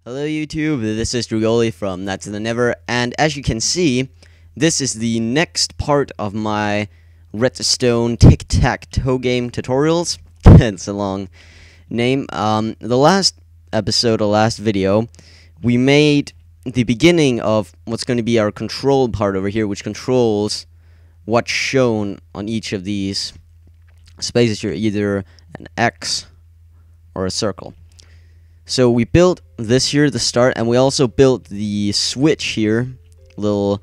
Hello YouTube, this is Drugoli from That to the Never, and as you can see, this is the next part of my Redstone Tic Tac Toe game tutorials. It's a long name. The last episode, or last video, we made the beginning of what's going to be our control part over here, which controls what's shown on each of these spaces here, either an X or a circle. So we built this here at the start, and we also built the switch here, little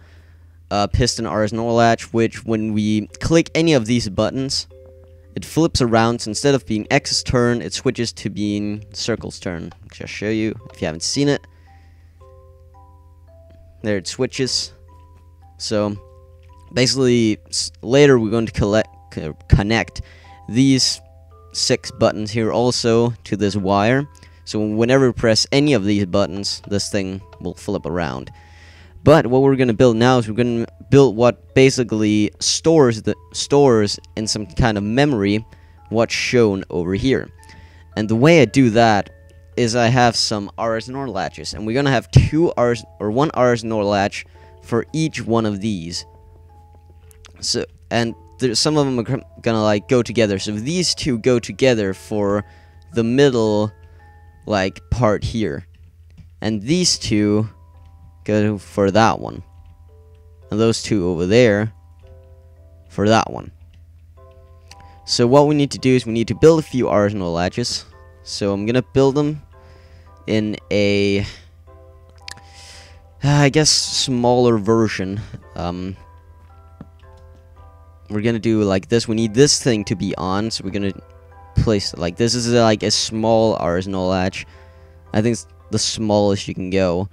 piston RS NOR latch, which when we click any of these buttons, it flips around. So instead of being X's turn, it switches to being Circle's turn. I'll just show you if you haven't seen it. There it switches. So basically, later we're going to connect these 6 buttons here also to this wire. So whenever we press any of these buttons, this thing will flip around. But what we're going to build now is we're going to build what basically stores in some kind of memory what's shown over here. And the way I do that is I have some RS NOR latches, and we're going to have one RS NOR latch for each one of these. So some of them are going to like go together. So these two go together for the middle part here, and these two go for that one, and those two over there for that one. So what we need to do is we need to build a few RS NOR latches. So I'm gonna build them in a I guess smaller version. We're gonna do like this. We need this thing to be on, so we're gonna place it like this. Is like a small RS NOR latch. I think it's the smallest you can go.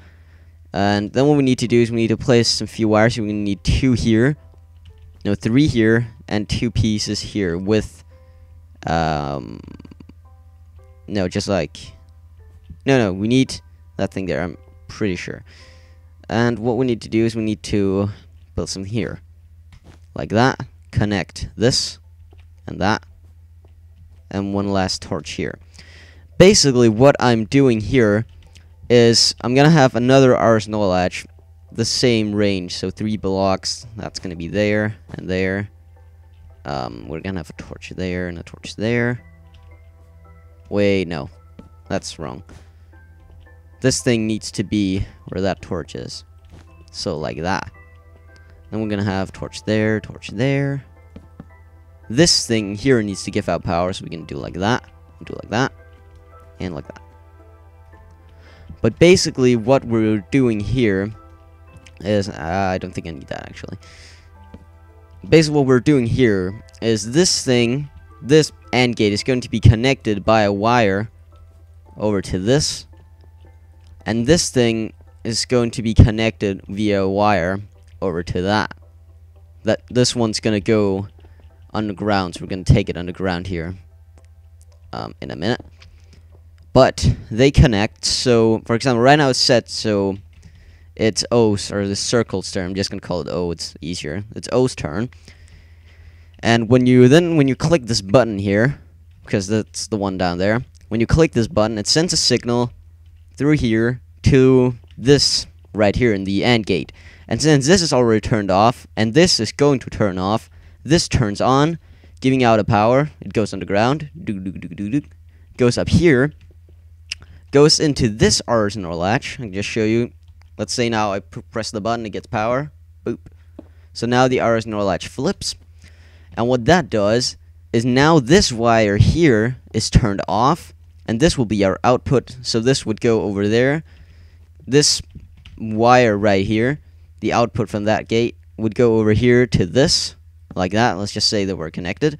And then what we need to do is we need to place some few wires. So we're gonna need 2 here, no, 3 here, and 2 pieces here with no, just like no, we need that thing there, I'm pretty sure. And what we need to do is we need to build some here like that, connect this and that, and one last torch here. Basically what I'm doing here is I'm gonna have another RS NOR latch the same range, so 3 blocks. That's gonna be there and there. We're gonna have a torch there and a torch there. Wait, no, that's wrong. This thing needs to be where that torch is, so like that. Then we're gonna have torch there, torch there. This thing here needs to give out power, so we can do like that, do like that, and like that. But basically what we're doing here is, I don't think I need that actually. Basically what we're doing here is this thing, this AND gate is going to be connected by a wire over to this. And this thing is going to be connected via a wire over to that. This one's going to go underground, so we're going to take it underground here in a minute. But they connect. So for example, right now it's set so it's O's, or the Circle's turn. I'm just going to call it O, it's easier. It's O's turn. And when you click this button here, because that's the one down there, when you click this button, it sends a signal through here to this right here in the AND gate. And since this is already turned off, and this is going to turn off, this turns on, giving out a power. It goes underground, goes up here, goes into this RS NOR latch. I can just show you. Let's say now I press the button, it gets power. Boop. So now the RS NOR latch flips. And what that does is now this wire here is turned off, and this will be our output. So this would go over there. This wire right here, the output from that gate, would go over here to this, like that. Let's just say that we're connected,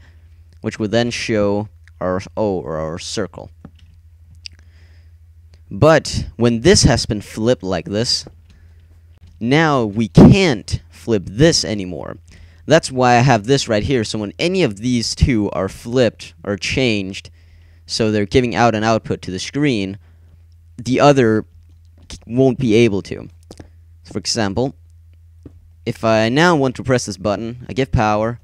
which would then show our O, or our circle. But when this has been flipped like this, now we can't flip this anymore. That's why I have this right here. So when any of these two are flipped or changed, so they're giving out an output to the screen, the other won't be able to. So for example, if I now want to press this button, I give power,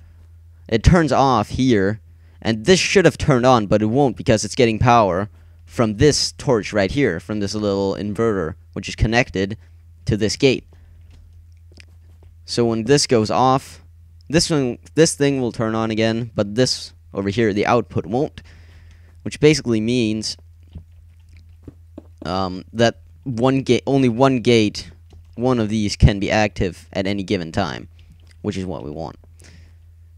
it turns off here, and this should have turned on, but it won't because it's getting power from this torch right here, from this little inverter, which is connected to this gate. So when this goes off, this thing will turn on again, but this over here, the output won't, which basically means that only one gate, one of these can be active at any given time, which is what we want.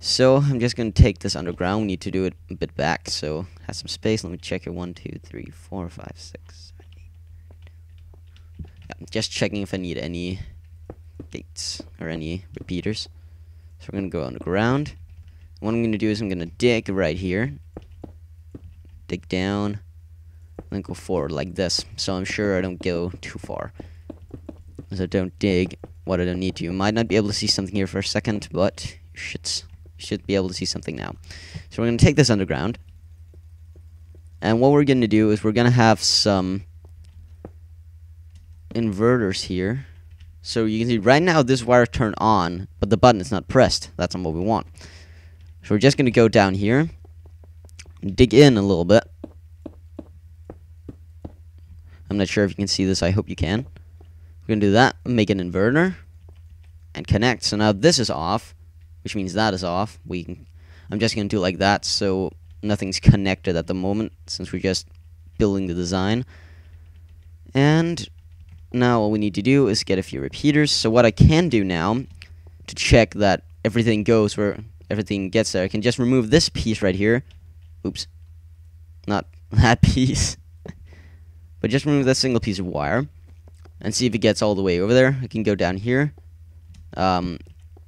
So I'm just going to take this underground. We need to do it a bit back, so have some space. Let me check it. 1, 2, 3, 4, 5, 6, 7, 8. Yeah, just checking if I need any gates or any repeaters. So we're going to go underground. What I'm going to do is I'm going to dig right here. Dig down. And then go forward like this. So I'm sure I don't go too far. So don't dig what I don't need to. You might not be able to see something here for a second, but you should be able to see something now. So we're going to take this underground. And what we're going to do is we're going to have some inverters here. So you can see right now this wire turned on, but the button is not pressed. That's not what we want. So we're just going to go down here, dig in a little bit. I'm not sure if you can see this. I hope you can. We're going to do that, make an inverter, and connect. So now this is off, which means that is off. I'm just going to do it like that, so nothing's connected at the moment, since we're just building the design. And now all we need to do is get a few repeaters. So what I can do now, to check that everything goes where everything gets there, I can just remove this piece right here. Oops. Not that piece. But just remove that single piece of wire. And see if it gets all the way over there. I can go down here.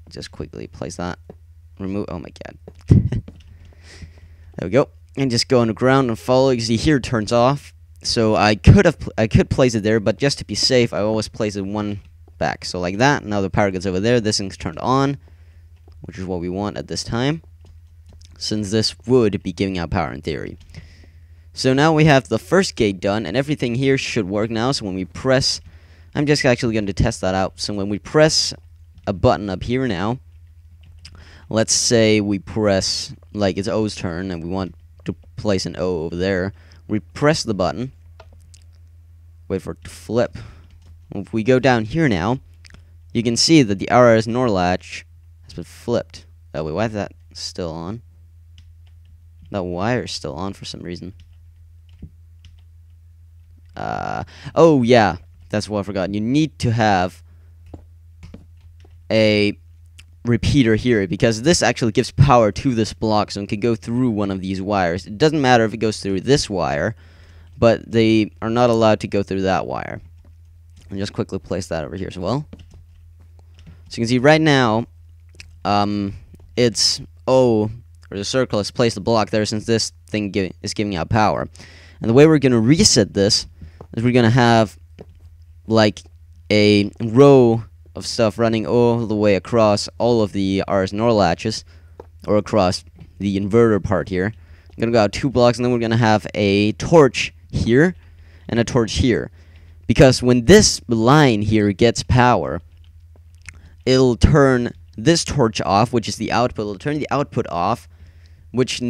Just quickly place that. Remove. Oh my god. There we go. And just go underground and follow. You see here it turns off. So I could place it there, but just to be safe, I always place it one back. So like that. Now the power gets over there. This thing's turned on, which is what we want at this time, since this would be giving out power in theory. So now we have the first gate done, and everything here should work now. So when we press, I'm just actually going to test that out. So when we press a button up here now, let's say we press, like it's O's turn, and we want to place an O over there. We press the button, wait for it to flip. If we go down here now, you can see that the RS NOR latch has been flipped. Oh wait, why is that still on? That wire is still on for some reason. Oh yeah, that's what I forgot. You need to have a repeater here, because this actually gives power to this block, so it can go through one of these wires. It doesn't matter if it goes through this wire, but they are not allowed to go through that wire. And just quickly place that over here as well. So you can see right now, it's O, or the circle has placed the block there, since this thing is giving out power. And the way we're going to reset this is we're going to have like a row of stuff running all the way across all of the RS NOR latches, or across the inverter part here. I'm going to go out 2 blocks, and then we're going to have a torch here and a torch here. Because when this line here gets power, it'll turn this torch off, which is the output. It'll turn the output off, which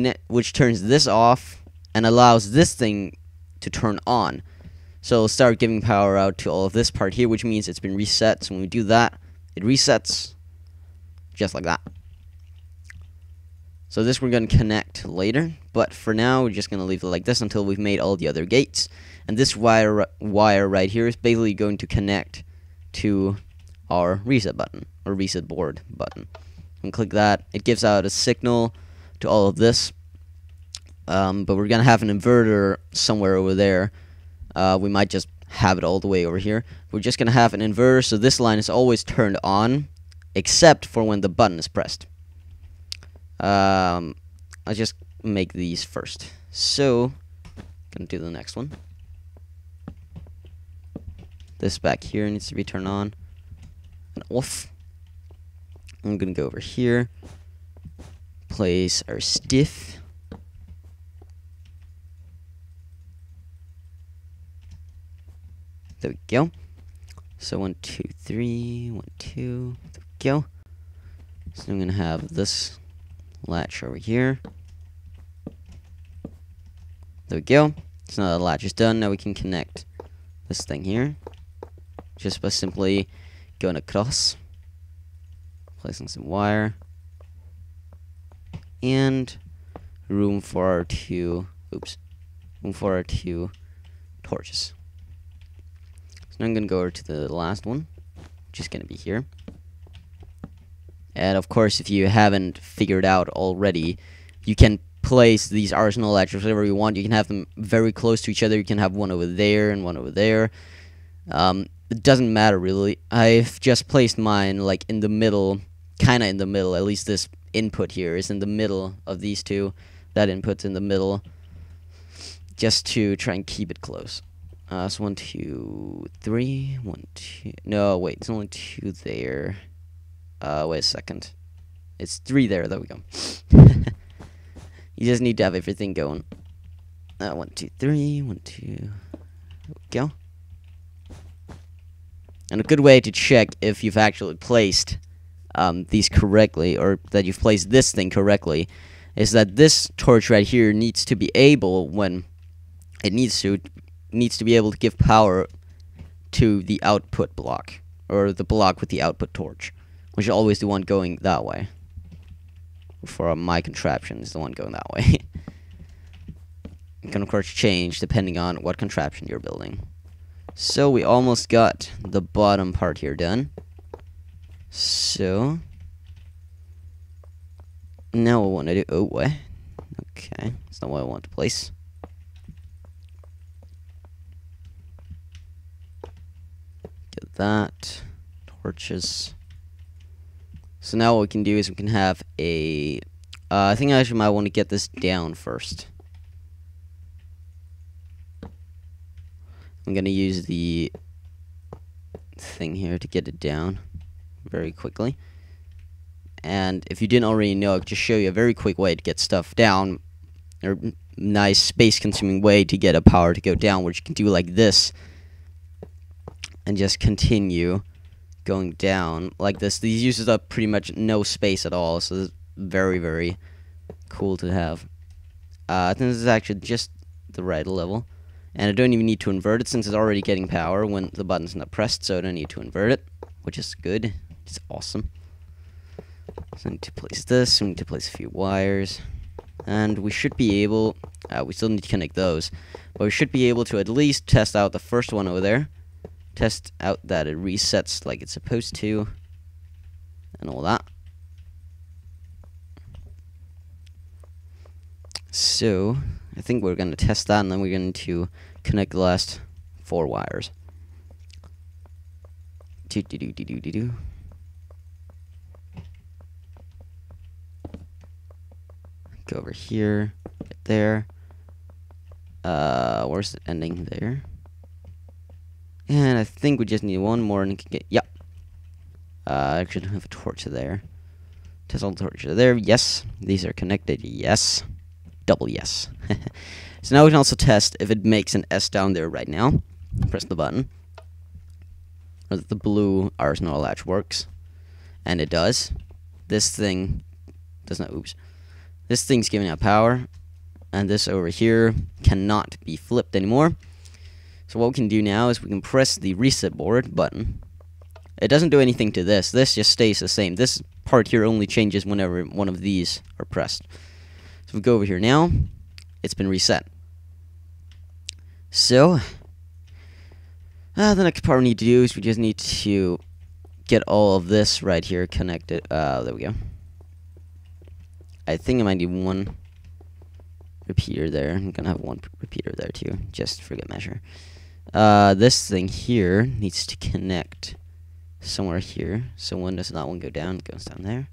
turns this off and allows this thing to turn on. So it'll start giving power out to all of this part here, which means it's been reset. So when we do that, it resets just like that. So this we're going to connect later, but for now we're just going to leave it like this until we've made all the other gates. And this wire right here is basically going to connect to our reset button, or reset board button. And click that. It gives out a signal to all of this. But we're going to have an inverter somewhere over there. We might just have it all the way over here. We're just going to have an inverter, so this line is always turned on, except for when the button is pressed. I'll just make these first. So, going to do the next one. This back here needs to be turned on and off. I'm going to go over here, place our stiff. There we go. So 1, 2, 3, 1, 2. There we go. So I'm gonna have this latch over here. There we go. So now the latch is done. Now we can connect this thing here just by simply going across, placing some wire, and room for our two torches. So now I'm gonna go over to the last one, which is gonna be here. And of course, if you haven't figured out already, you can place these arsenal latches whatever you want. You can have them very close to each other. You can have one over there and one over there. It doesn't matter really. I've just placed mine like in the middle, kind of in the middle. At least this input here is in the middle of these two. That input's in the middle, just to try and keep it close. So 1, 2, 3, 1, 2. No, wait, it's only 2 there. Wait a second. It's 3 there. There we go. You just need to have everything going. 1, 2, 3. 1, 2. There we go. And a good way to check if you've actually placed these correctly, or that you've placed this thing correctly, is that this torch right here needs to be able, when it needs to be able to give power to the output block, or the block with the output torch, which is always the one going that way. For my contraption is the one going that way. It can of course change depending on what contraption you're building. So we almost got the bottom part here done. So now what I want to do, oh what? Okay, that's not what I want to place. Get that. Torches. So now what we can do is we can have a... I think I actually might want to get this down first. I'm going to use the thing here to get it down very quickly. And if you didn't already know, I could just show you a very quick way to get stuff down. Or nice space-consuming way to get a power to go down, which you can do like this. And just continue going down like this. These uses up pretty much no space at all, so it's very, very cool to have. I think this is actually just the right level, and I don't even need to invert it since it's already getting power when the button's not pressed, so I don't need to invert it, which is good. It's awesome. So I need to place this, we need to place a few wires, and we should be able, we still need to connect those, but we should be able to at least test out the first one over there. Test out that it resets like it's supposed to, and all that. So, I think we're going to test that, and then we're going to connect the last 4 wires. Do-do-do-do-do-do. Go over here, right there. Where's it ending there? And I think we just need one more and it can get, yep. I actually don't have a torch there. Test all the torches there, yes. These are connected, yes. Double yes. So now we can also test if it makes an S down there right now. Press the button. Or that the blue arsenal latch works. And it does. This thing does not, oops. This thing's giving out power. And this over here cannot be flipped anymore. So what we can do now is we can press the reset board button. It doesn't do anything to this. This just stays the same. This part here only changes whenever one of these are pressed. So if we go over here now, it's been reset. So, the next part we need to do is we just need to get all of this right here connected. There we go. I think I might need one repeater there. I'm gonna have one repeater there too, just for good measure. This thing here needs to connect somewhere here. So when does that one go down? It goes down there.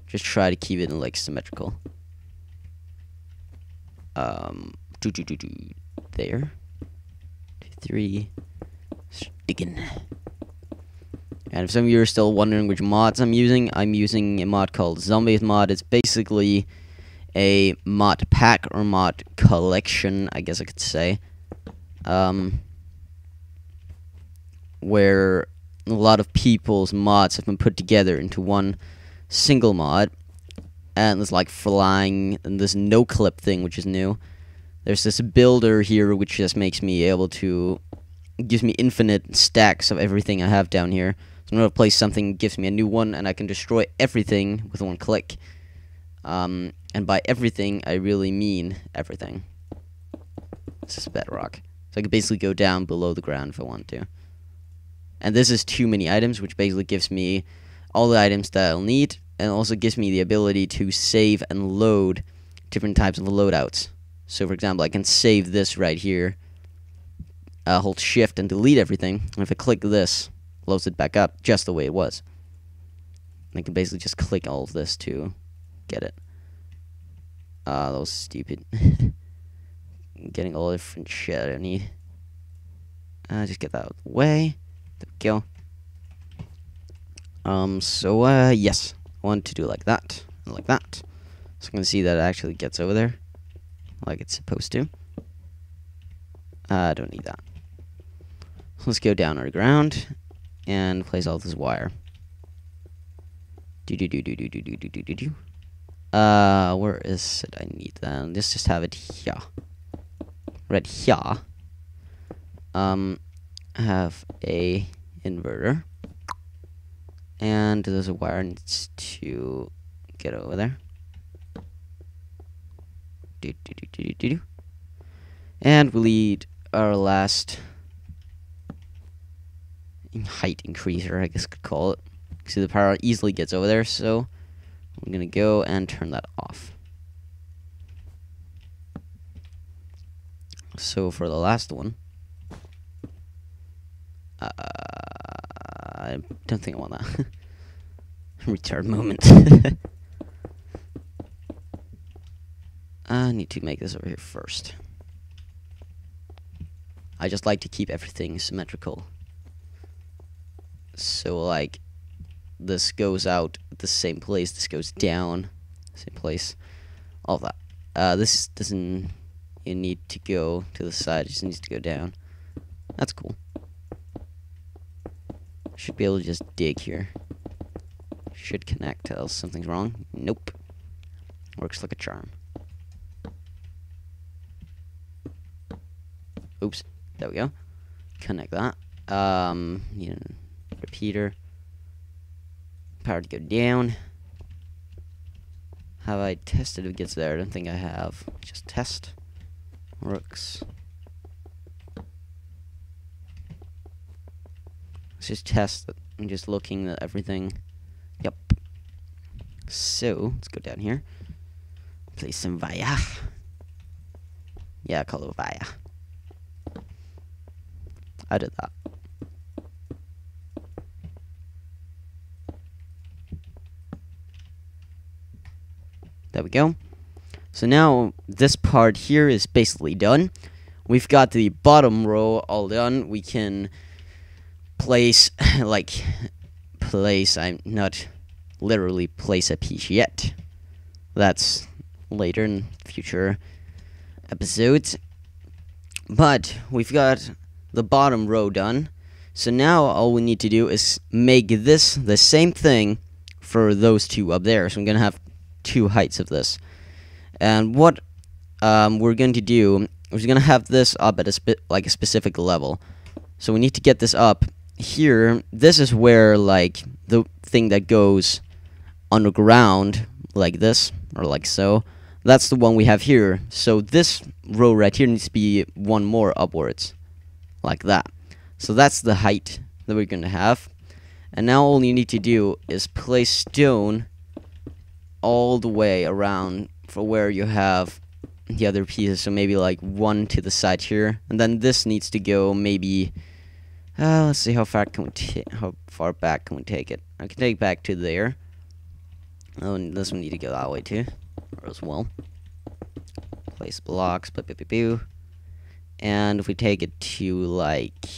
Just try to keep it in like symmetrical. There. 2, 3. Sticking. And if some of you are still wondering which mods I'm using a mod called Zombie Mod. It's basically a mod pack or mod collection, I guess I could say. Where a lot of people's mods have been put together into one single mod. And there's like flying and this no clip thing, which is new. There's this builder here, which just makes me able to, gives me infinite stacks of everything I have down here. So I'm gonna place something, it gives me a new one, and I can destroy everything with one click. And by everything, I really mean everything. This is bedrock. So I can basically go down below the ground if I want to. And this is too many items, which basically gives me all the items that I'll need, and also gives me the ability to save and load different types of loadouts. So for example, I can save this right here, hold shift and delete everything, and if I click this, it loads it back up just the way it was. And I can basically just click all of this to get it. That was stupid. Getting all the different shit I need. Just get that out of the way. There we go. Yes, I want to do like that, and like that. So I'm gonna see that it actually gets over there, like it's supposed to. I don't need that. So let's go down underground and place all this wire. Where is it? I need that. Let's just have it here. Right here. Have a inverter, and there's a wire needs to get over there. And we'll need our last height increaser, I guess I could call it. See, the power easily gets over there, so I'm gonna go and turn that off. So for the last one, I don't think I want that. Retard moment. I need to make this over here first. I just like to keep everything symmetrical. So like, this goes out at the same place, this goes down, same place, all that. This doesn't, you need to go to the side, it just needs to go down. That's cool. Should be able to just dig here. Should connect, else something's wrong. Nope. Works like a charm. Oops. There we go. Connect that. Need a repeater. Power to go down. Have I tested if it gets there? I don't think I have. Just test. Works. Let's just test it. I'm just looking at everything. Yep. So, let's go down here. Place some wire. Yeah, call it wire. I did that. There we go. So now this part here is basically done. We've got the bottom row all done. We can place, I'm not literally place a piece yet. That's later in future episodes. But we've got the bottom row done. So now all we need to do is make this the same thing for those two up there. So I'm going to have two heights of this. And what we're going to do is we're going to have this up at a specific level. So we need to get this up here. This is where like the thing that goes underground like this or like so, that's the one we have here. So this row right here needs to be one more upwards like that. So that's the height that we're going to have. And now all you need to do is place stone all the way around for where you have the other pieces. So maybe like one to the side here, and then this needs to go maybe let's see how far back can we take it. I can take it back to there. Oh, and this one need to go that way too, or as well. Place blocks, and if we take it to like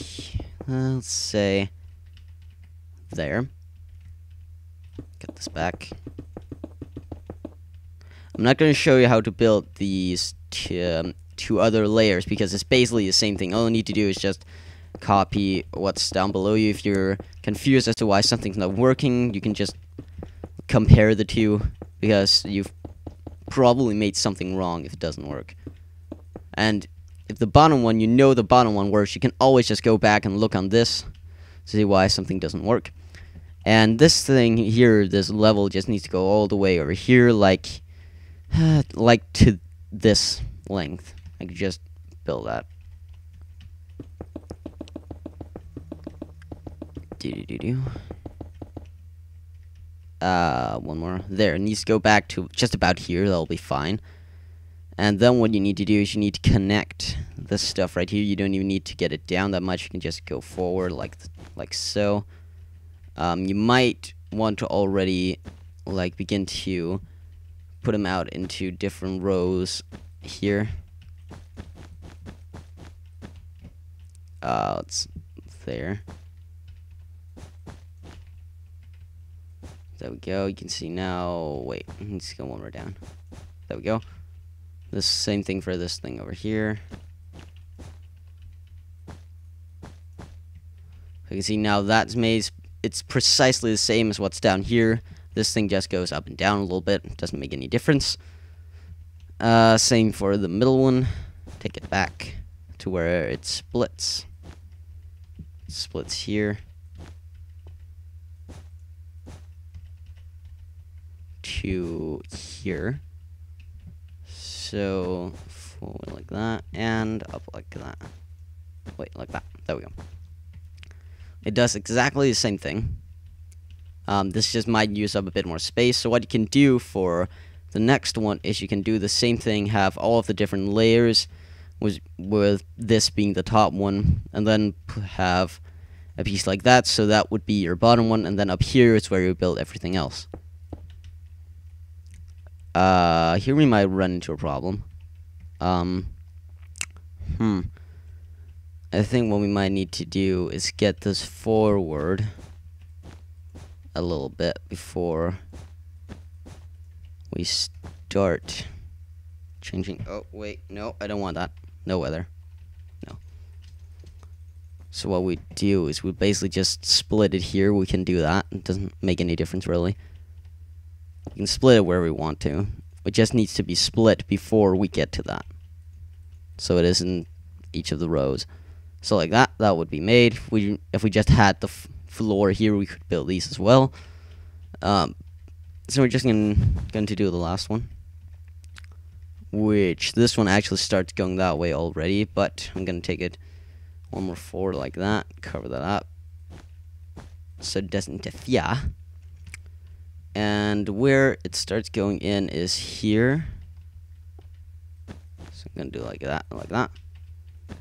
let's say there. Get this back. I'm not going to show you how to build these two other layers because it's basically the same thing. All you need to do is just copy what's down below you. If you're confused as to why something's not working, you can just compare the two because you've probably made something wrong if it doesn't work. And if the bottom one, you know the bottom one works, you can always just go back and look on this to see why something doesn't work. And this thing here, this level, just needs to go all the way over here, like to this length. I could just build that. One more. There, it needs to go back to just about here. That'll be fine. And then what you need to do is you need to connect this stuff right here. You don't even need to get it down that much. You can just go forward like so. You might want to already like begin to put them out into different rows here. It's there. There we go. You can see now. Wait, let's go one more down. There we go. The same thing for this thing over here. You can see now that's made. It's precisely the same as what's down here. This thing just goes up and down a little bit. Doesn't make any difference. Same for the middle one. Take it back to where it splits. It splits here. To here. So forward like that and up like that. Wait, like that. There we go. It does exactly the same thing. This just might use up a bit more space. So what you can do for the next one is you can do the same thing, have all of the different layers with this being the top one, and then have a piece like that. So that would be your bottom one, and then up here is where you build everything else. Here we might run into a problem. I think what we might need to do is get this forward a little bit before we start changing. Oh, wait, no, I don't want that. No weather. No. So what we do is we basically just split it here. We can do that. It doesn't make any difference, really. You can split it where we want to. It just needs to be split before we get to that. So it isn't each of the rows. So like that would be made. If we just had the floor here, we could build these as well. So we're just going to do the last one. Which, this one actually starts going that way already. But I'm going to take it one more forward like that. Cover that up. So it doesn't interfere. And where it starts going in is here. So I'm going to do like that.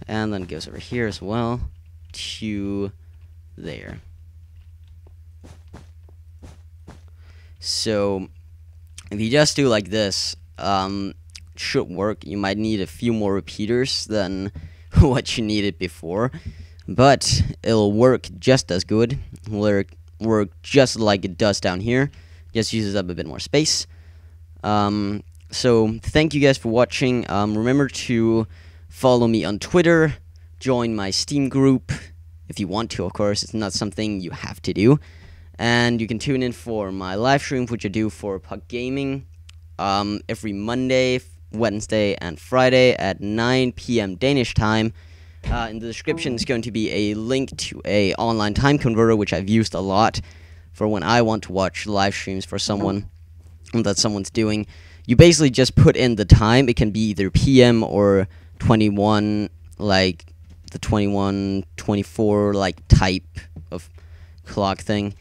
And then it goes over here as well to there. So if you just do like this, it should work. You might need a few more repeaters than what you needed before, but it'll work just as good. It'll work just like it does down here. Just uses up a bit more space. So thank you guys for watching. Remember to follow me on Twitter. Join my Steam group if you want to, of course. It's not something you have to do. And you can tune in for my live stream, which I do for Puck Gaming every Monday, Wednesday, and Friday at 9 p.m. Danish time. In the description is going to be a link to a online time converter, which I've used a lot for when I want to watch live streams for someone that someone's doing. You basically just put in the time. It can be either PM or 21, like the 21, 24 like type of clock thing.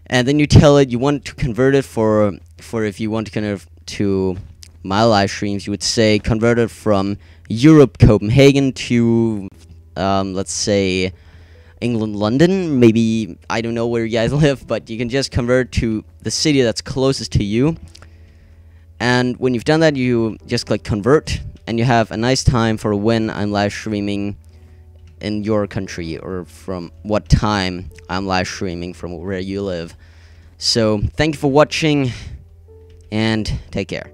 And then you tell it you want to convert it for if you want to convert to my live streams, you would say convert it from Europe, Copenhagen to let's say England, London. Maybe, I don't know where you guys live, but you can just convert to the city that's closest to you. And when you've done that, you just click convert, and you have a nice time for when I'm live streaming in your country, or from what time I'm live streaming from where you live. So thank you for watching, and take care.